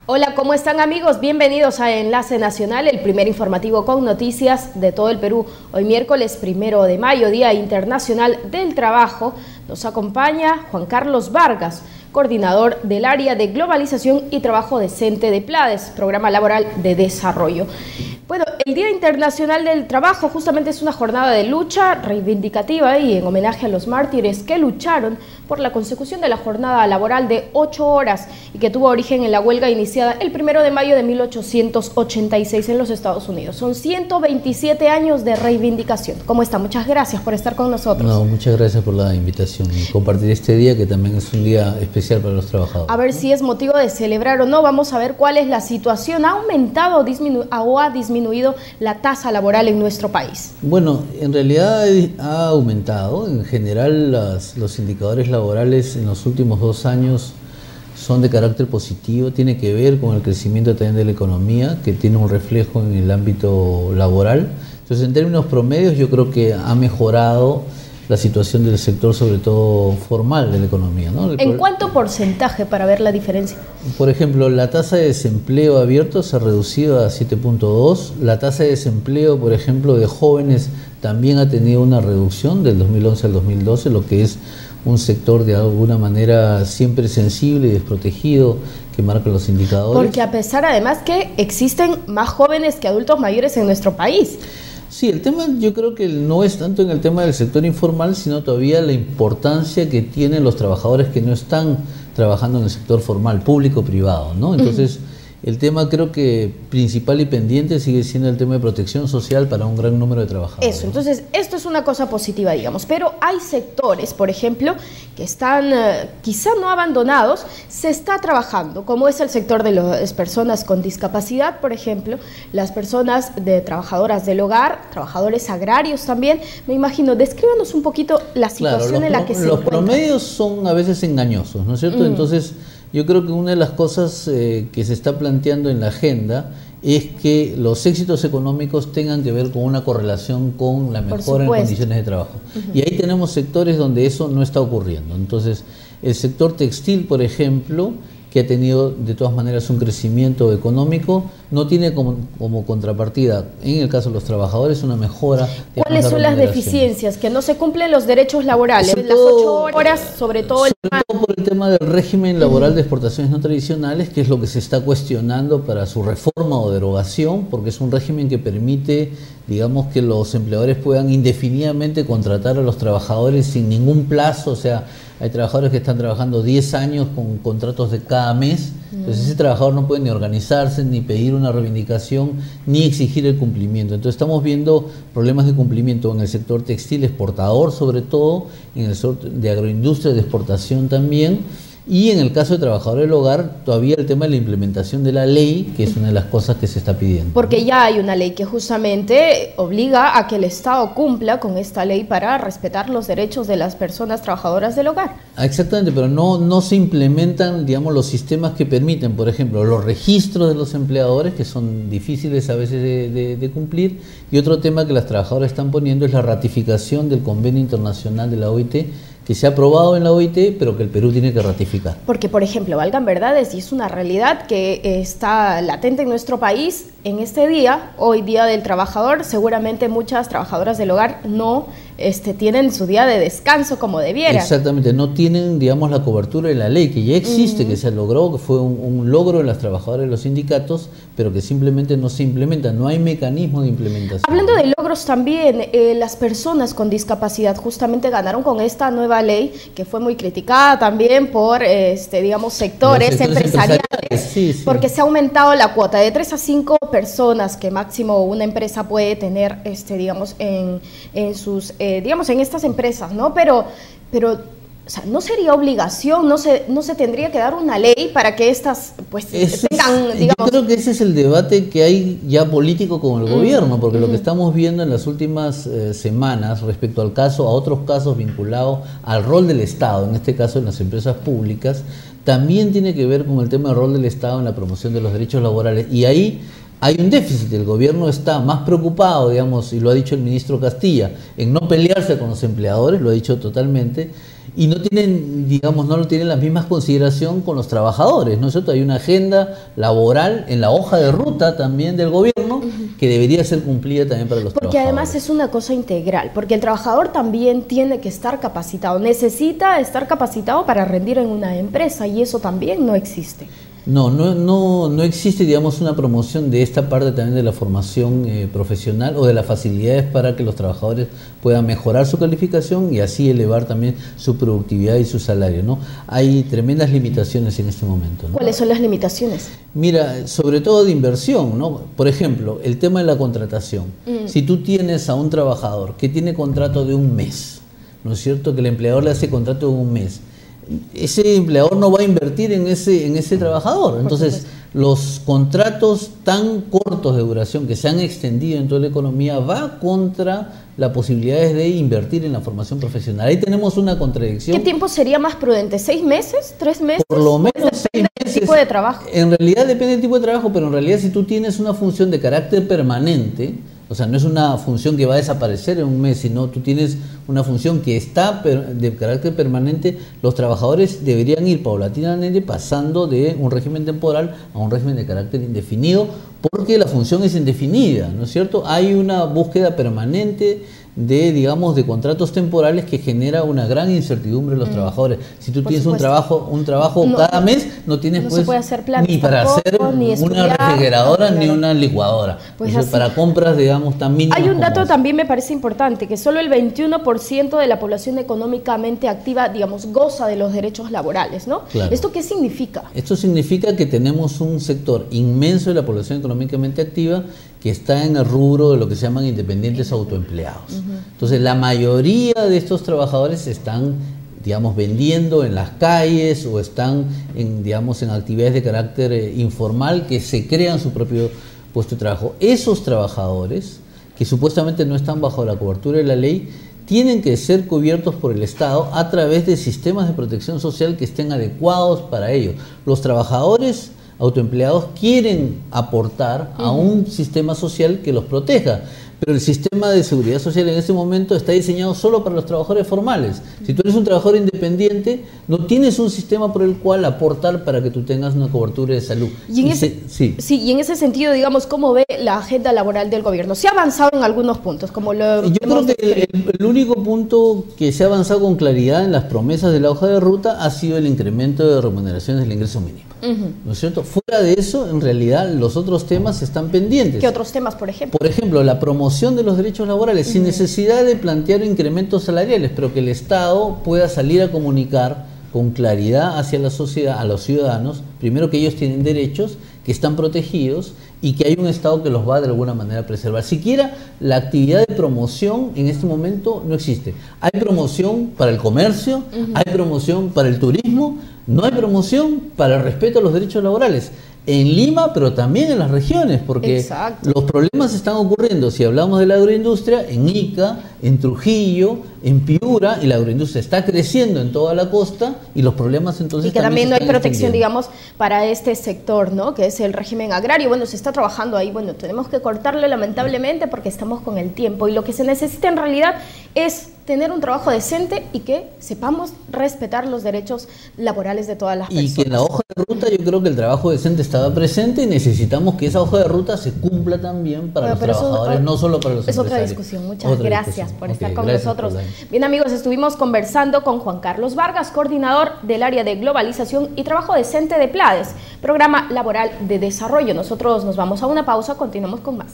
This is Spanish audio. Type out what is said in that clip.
Hola, ¿cómo están amigos? Bienvenidos a Enlace Nacional, el primer informativo con noticias de todo el Perú. Hoy miércoles 1 de mayo, Día Internacional del Trabajo, nos acompaña Juan Carlos Vargas, coordinador del área de globalización y trabajo decente de PLADES, Programa Laboral de Desarrollo. Bueno, el Día Internacional del Trabajo justamente es una jornada de lucha reivindicativa y en homenaje a los mártires que lucharon por la consecución de la jornada laboral de 8 horas y que tuvo origen en la huelga iniciada el 1 de mayo de 1886 en los Estados Unidos. Son 127 años de reivindicación. ¿Cómo está? Muchas gracias por estar con nosotros. No, muchas gracias por la invitación y compartir este día que también es un día especial para los trabajadores. A ver si es motivo de celebrar o no. Vamos a ver cuál es la situación. ¿Ha aumentado o ha disminuido la tasa laboral en nuestro país? Bueno, en realidad ha aumentado. En general los indicadores laborales en los últimos 2 años son de carácter positivo. Tiene que ver con el crecimiento también de la economía, que tiene un reflejo en el ámbito laboral. Entonces, en términos promedios, yo creo que ha mejorado la situación del sector, sobre todo formal de la economía, ¿no? ¿En cuánto porcentaje para ver la diferencia? Por ejemplo, la tasa de desempleo abierto se ha reducido a 7.2. La tasa de desempleo, por ejemplo, de jóvenes también ha tenido una reducción del 2011 al 2012, lo que es un sector de alguna manera siempre sensible y desprotegido que marca los indicadores. Porque a pesar además que existen más jóvenes que adultos mayores en nuestro país. Sí, el tema yo creo que no es tanto en el tema del sector informal, sino todavía la importancia que tienen los trabajadores que no están trabajando en el sector formal, público-privado, ¿no? Entonces, el tema creo que principal y pendiente sigue siendo el tema de protección social para un gran número de trabajadores. Eso, entonces esto es una cosa positiva, digamos, pero hay sectores, por ejemplo, que están quizá no abandonados, se está trabajando, como es el sector de las personas con discapacidad, por ejemplo, las personas trabajadoras del hogar, trabajadores agrarios también. Me imagino, descríbanos un poquito la situación en la que se encuentra. Los promedios son a veces engañosos, ¿no es cierto? Entonces, yo creo que una de las cosas que se está planteando en la agenda es que los éxitos económicos tengan que ver con una correlación con la mejora en condiciones de trabajo. Y ahí tenemos sectores donde eso no está ocurriendo. Entonces, el sector textil, por ejemplo, que ha tenido de todas maneras un crecimiento económico, no tiene como contrapartida, en el caso de los trabajadores, una mejora. ¿Cuáles son las deficiencias? Que no se cumplen los derechos laborales, las 8 horas, sobre todo por el tema del régimen laboral de exportaciones no tradicionales, que es lo que se está cuestionando para su reforma o derogación, porque es un régimen que permite, digamos, que los empleadores puedan indefinidamente contratar a los trabajadores sin ningún plazo. O sea, hay trabajadores que están trabajando 10 años con contratos de cada mes. Entonces ese trabajador no puede ni organizarse, ni pedir una reivindicación, ni exigir el cumplimiento. Entonces estamos viendo problemas de cumplimiento en el sector textil exportador, sobre todo, en el sector de agroindustria de exportación también. Y en el caso de trabajadores del hogar, todavía el tema de la implementación de la ley, que es una de las cosas que se está pidiendo. Porque ya hay una ley que justamente obliga a que el Estado cumpla con esta ley para respetar los derechos de las personas trabajadoras del hogar. Exactamente, pero no se implementan, digamos, los sistemas que permiten, por ejemplo, los registros de los empleadores, que son difíciles a veces de cumplir, y otro tema que las trabajadoras están poniendo es la ratificación del Convenio Internacional de la OIT, que se ha aprobado en la OIT, pero que el Perú tiene que ratificar. Porque, por ejemplo, valgan verdades, y es una realidad que está latente en nuestro país, en este día, hoy Día del Trabajador, seguramente muchas trabajadoras del hogar no tienen su día de descanso como debieran. Exactamente, no tienen, digamos, la cobertura de la ley, que ya existe, que se logró, que fue un logro de las trabajadoras y los sindicatos, pero que simplemente no se implementa, no hay mecanismo de implementación. Hablando de logros también, las personas con discapacidad justamente ganaron con esta nueva ley, que fue muy criticada también por, digamos, sectores empresariales, sí. Porque se ha aumentado la cuota de 3 a 5 personas que máximo una empresa puede tener, digamos, en sus, digamos, en estas empresas, ¿no? Pero o sea, ¿no sería obligación, no se tendría que dar una ley para que estas, pues, tengan, digamos... Yo creo que ese es el debate que hay ya político con el gobierno, porque lo que estamos viendo en las últimas semanas respecto al caso, a otros casos vinculados al rol del Estado, en este caso en las empresas públicas, también tiene que ver con el tema del rol del Estado en la promoción de los derechos laborales. Y ahí hay un déficit. El gobierno está más preocupado, digamos, y lo ha dicho el ministro Castilla, en no pelearse con los empleadores, lo ha dicho totalmente, y no tienen, digamos, no lo tienen la misma consideración con los trabajadores, ¿no es cierto? Hay una agenda laboral en la hoja de ruta también del gobierno que debería ser cumplida también para los trabajadores. Porque además es una cosa integral, porque el trabajador también tiene que estar capacitado, necesita estar capacitado para rendir en una empresa, y eso también no existe. No existe, digamos, una promoción de esta parte también de la formación profesional o de las facilidades para que los trabajadores puedan mejorar su calificación y así elevar también su productividad y su salario, ¿no? Hay tremendas limitaciones en este momento, ¿no? ¿Cuáles son las limitaciones? Mira, sobre todo de inversión, ¿no? Por ejemplo, el tema de la contratación. Si tú tienes a un trabajador que tiene contrato de un mes, ¿no es cierto? Que el empleador le hace contrato de un mes, ese empleador no va a invertir en ese trabajador. Entonces, los contratos tan cortos de duración que se han extendido en toda la economía va contra las posibilidades de invertir en la formación profesional. Ahí tenemos una contradicción. ¿Qué tiempo sería más prudente? ¿6 meses? ¿3 meses? Por lo menos 6 meses. ¿Del tipo de trabajo? En realidad depende del tipo de trabajo, pero en realidad si tú tienes una función de carácter permanente, o sea, no es una función que va a desaparecer en un mes, sino tú tienes una función que está de carácter permanente, los trabajadores deberían ir paulatinamente pasando de un régimen temporal a un régimen de carácter indefinido, porque la función es indefinida, ¿no es cierto? Hay una búsqueda permanente de, digamos, de contratos temporales que genera una gran incertidumbre en los trabajadores. Si tú tienes un trabajo cada mes, no tienes se puede hacer planes ni para hacer una refrigeradora ni una licuadora. Pues para compras, digamos, tan mínimas. Hay un dato también me parece importante, que solo el 21% de la población económicamente activa, digamos, goza de los derechos laborales, ¿no? Claro. ¿Esto qué significa? Esto significa que tenemos un sector inmenso de la población económicamente activa que está en el rubro de lo que se llaman independientes autoempleados. Entonces, la mayoría de estos trabajadores están, digamos, vendiendo en las calles o están en, digamos, en actividades de carácter informal que se crean su propio puesto de trabajo. Esos trabajadores, que supuestamente no están bajo la cobertura de la ley, tienen que ser cubiertos por el Estado a través de sistemas de protección social que estén adecuados para ello. Los trabajadores autoempleados quieren aportar a un sistema social que los proteja, pero el sistema de seguridad social en este momento está diseñado solo para los trabajadores formales. Si tú eres un trabajador independiente, no tienes un sistema por el cual aportar para que tú tengas una cobertura de salud. Y en ese sentido, digamos, ¿cómo ve la agenda laboral del gobierno? ¿Se ha avanzado en algunos puntos? Como yo creo que el único punto que se ha avanzado con claridad en las promesas de la hoja de ruta ha sido el incremento de remuneraciones del ingreso mínimo. ¿No es cierto? Fuera de eso, en realidad, los otros temas están pendientes. ¿Qué otros temas, por ejemplo? Por ejemplo, la promoción de los derechos laborales, sin necesidad de plantear incrementos salariales, pero que el Estado pueda salir a comunicar con claridad hacia la sociedad, a los ciudadanos, primero que ellos tienen derechos, que están protegidos y que hay un Estado que los va de alguna manera a preservar. Siquiera la actividad de promoción en este momento no existe. Hay promoción para el comercio, hay promoción para el turismo, no hay promoción para el respeto a los derechos laborales. En Lima, pero también en las regiones, porque los problemas están ocurriendo, si hablamos de la agroindustria, en Ica, en Trujillo, en Piura, y la agroindustria está creciendo en toda la costa, y los problemas entonces y que también no hay protección, digamos, para este sector, ¿no? Que es el régimen agrario. Bueno, se está trabajando ahí, bueno, tenemos que cortarlo lamentablemente porque estamos con el tiempo, y lo que se necesita en realidad es tener un trabajo decente y que sepamos respetar los derechos laborales de todas las personas. Y que en la hoja de ruta yo creo que el trabajo decente estaba presente y necesitamos que esa hoja de ruta se cumpla también para los trabajadores, no solo para los empresarios. Es otra discusión. Muchas gracias por estar con nosotros. Bien, amigos, estuvimos conversando con Juan Carlos Vargas, coordinador del área de globalización y trabajo decente de PLADES, Programa Laboral de Desarrollo. Nosotros nos vamos a una pausa, continuamos con más.